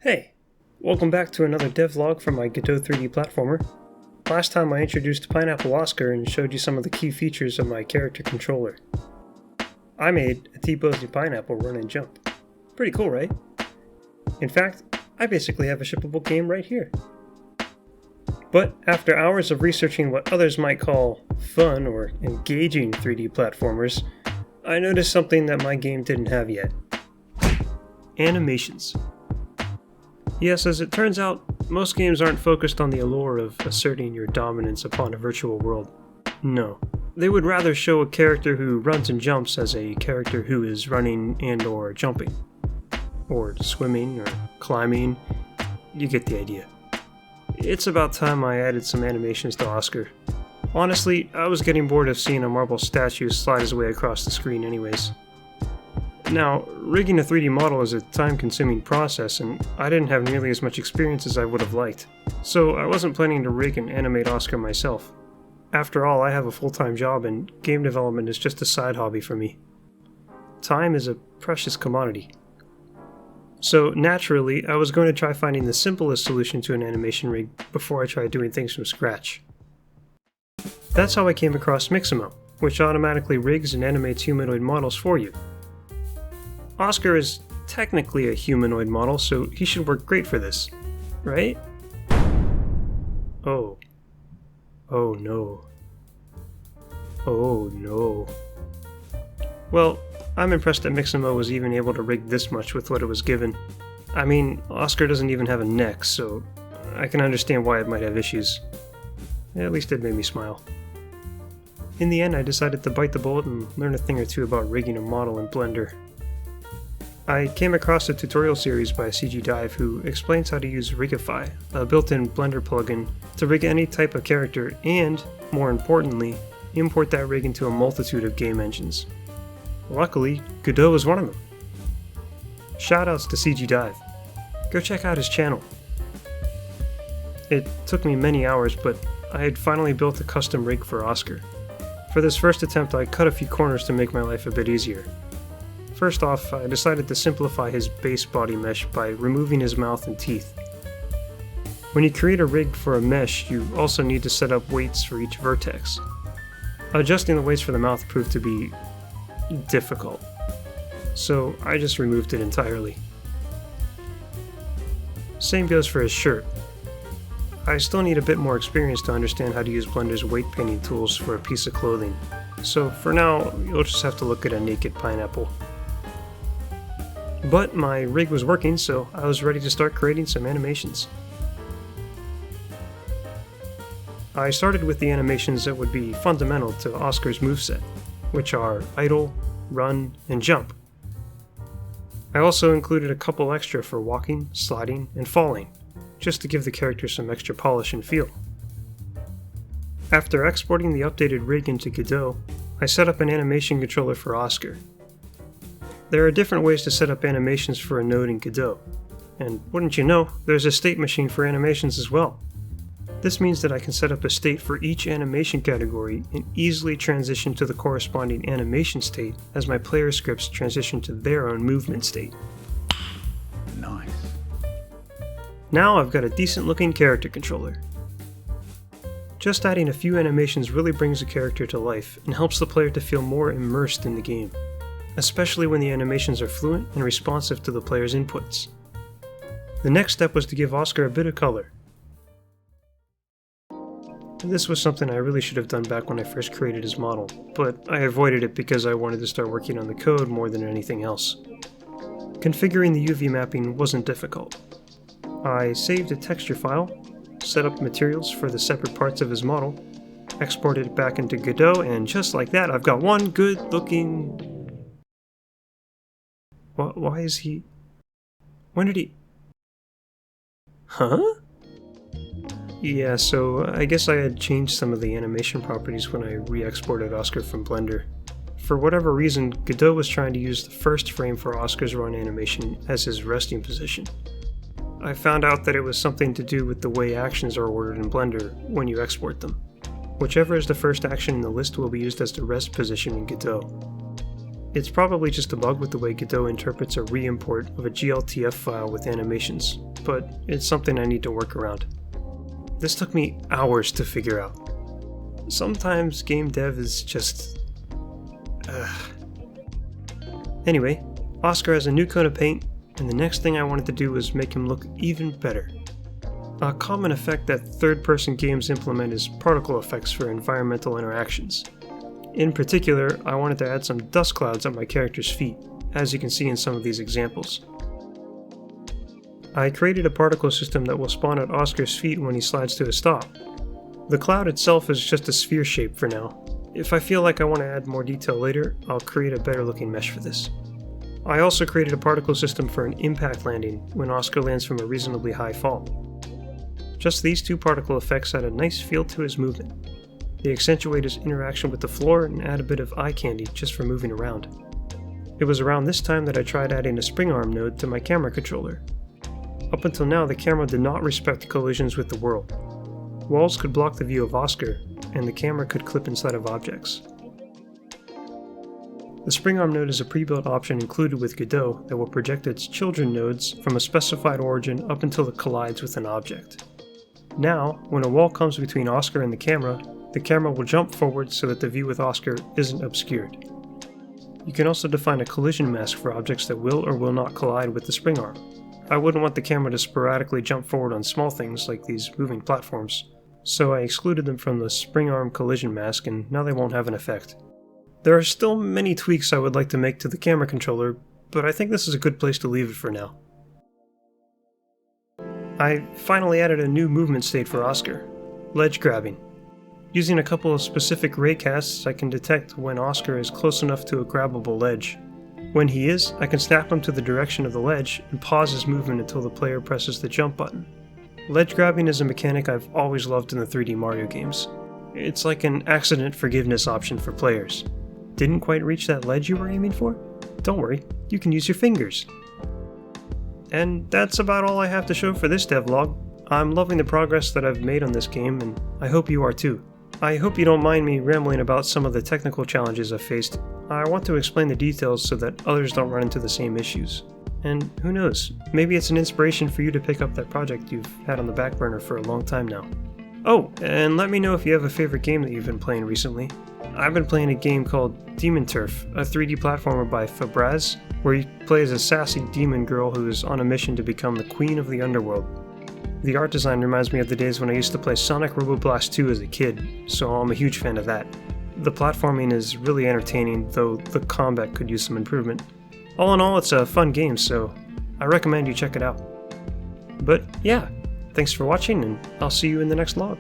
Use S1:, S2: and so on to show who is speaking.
S1: Hey, welcome back to another devlog from my Godot 3D platformer. Last time I introduced Pineapple Oscar and showed you some of the key features of my character controller. I made a T-posing pineapple run and jump. Pretty cool, right? In fact, I basically have a shippable game right here. But after hours of researching what others might call fun or engaging 3D platformers, I noticed something that my game didn't have yet. Animations. Yes, as it turns out, most games aren't focused on the allure of asserting your dominance upon a virtual world. No. They would rather show a character who runs and jumps as a character who is running and or jumping. Or swimming, or climbing. You get the idea. It's about time I added some animations to Oscar. Honestly, I was getting bored of seeing a marble statue slide his way across the screen anyways. Now, rigging a 3D model is a time-consuming process, and I didn't have nearly as much experience as I would have liked, so I wasn't planning to rig and animate Oscar myself. After all, I have a full-time job, and game development is just a side hobby for me. Time is a precious commodity. So naturally, I was going to try finding the simplest solution to an animation rig before I tried doing things from scratch. That's how I came across Mixamo, which automatically rigs and animates humanoid models for you. Oscar is technically a humanoid model, so he should work great for this, right? Oh. Oh no. Oh no. Well, I'm impressed that Mixamo was even able to rig this much with what it was given. I mean, Oscar doesn't even have a neck, so I can understand why it might have issues. At least it made me smile. In the end, I decided to bite the bullet and learn a thing or two about rigging a model in Blender. I came across a tutorial series by CGDive who explains how to use Rigify, a built-in Blender plugin, to rig any type of character and, more importantly, import that rig into a multitude of game engines. Luckily, Godot was one of them. Shoutouts to CGDive. Go check out his channel. It took me many hours, but I had finally built a custom rig for Oscar. For this first attempt, I cut a few corners to make my life a bit easier. First off, I decided to simplify his base body mesh by removing his mouth and teeth. When you create a rig for a mesh, you also need to set up weights for each vertex. Adjusting the weights for the mouth proved to be difficult, so I just removed it entirely. Same goes for his shirt. I still need a bit more experience to understand how to use Blender's weight painting tools for a piece of clothing, so for now, you'll just have to look at a naked pineapple. But my rig was working, so I was ready to start creating some animations. I started with the animations that would be fundamental to Oscar's moveset, which are idle, run, and jump. I also included a couple extra for walking, sliding, and falling, just to give the character some extra polish and feel. After exporting the updated rig into Godot, I set up an animation controller for Oscar. There are different ways to set up animations for a node in Godot, and wouldn't you know, there's a state machine for animations as well. This means that I can set up a state for each animation category and easily transition to the corresponding animation state as my player scripts transition to their own movement state.
S2: Nice.
S1: Now I've got a decent looking character controller. Just adding a few animations really brings a character to life and helps the player to feel more immersed in the game, especially when the animations are fluent and responsive to the player's inputs. The next step was to give Oscar a bit of color. This was something I really should have done back when I first created his model, but I avoided it because I wanted to start working on the code more than anything else. Configuring the UV mapping wasn't difficult. I saved a texture file, set up materials for the separate parts of his model, exported it back into Godot, and just like that, I've got one good looking... Why is he... When did he... Huh? Yeah, so I guess I had changed some of the animation properties when I re-exported Oscar from Blender. For whatever reason, Godot was trying to use the first frame for Oscar's run animation as his resting position. I found out that it was something to do with the way actions are ordered in Blender when you export them. Whichever is the first action in the list will be used as the rest position in Godot. It's probably just a bug with the way Godot interprets a re-import of a GLTF file with animations, but it's something I need to work around. This took me hours to figure out. Sometimes game dev is just... Anyway, Oscar has a new coat of paint, and the next thing I wanted to do was make him look even better. A common effect that third-person games implement is particle effects for environmental interactions. In particular, I wanted to add some dust clouds at my character's feet, as you can see in some of these examples. I created a particle system that will spawn at Oscar's feet when he slides to a stop. The cloud itself is just a sphere shape for now. If I feel like I want to add more detail later, I'll create a better looking mesh for this. I also created a particle system for an impact landing when Oscar lands from a reasonably high fall. Just these two particle effects add a nice feel to his movement. They accentuate his interaction with the floor and add a bit of eye candy just for moving around. It was around this time that I tried adding a spring arm node to my camera controller. Up until now, the camera did not respect collisions with the world. Walls could block the view of Oscar, and the camera could clip inside of objects. The spring arm node is a pre-built option included with Godot that will project its children nodes from a specified origin up until it collides with an object. Now, when a wall comes between Oscar and the camera will jump forward so that the view with Oscar isn't obscured. You can also define a collision mask for objects that will or will not collide with the spring arm. I wouldn't want the camera to sporadically jump forward on small things like these moving platforms, so I excluded them from the spring arm collision mask and now they won't have an effect. There are still many tweaks I would like to make to the camera controller, but I think this is a good place to leave it for now. I finally added a new movement state for Oscar, ledge grabbing. Using a couple of specific raycasts, I can detect when Oscar is close enough to a grabbable ledge. When he is, I can snap him to the direction of the ledge and pause his movement until the player presses the jump button. Ledge grabbing is a mechanic I've always loved in the 3D Mario games. It's like an accident forgiveness option for players. Didn't quite reach that ledge you were aiming for? Don't worry, you can use your fingers. And that's about all I have to show for this devlog. I'm loving the progress that I've made on this game, and I hope you are too. I hope you don't mind me rambling about some of the technical challenges I've faced. I want to explain the details so that others don't run into the same issues. And who knows, maybe it's an inspiration for you to pick up that project you've had on the back burner for a long time now. Oh, and let me know if you have a favorite game that you've been playing recently. I've been playing a game called Demon Turf, a 3D platformer by Fabraz, where you play as a sassy demon girl who is on a mission to become the queen of the underworld. The art design reminds me of the days when I used to play Sonic Roboblast 2 as a kid, so I'm a huge fan of that. The platforming is really entertaining, though the combat could use some improvement. All in all, it's a fun game, so I recommend you check it out. But yeah, thanks for watching, and I'll see you in the next log.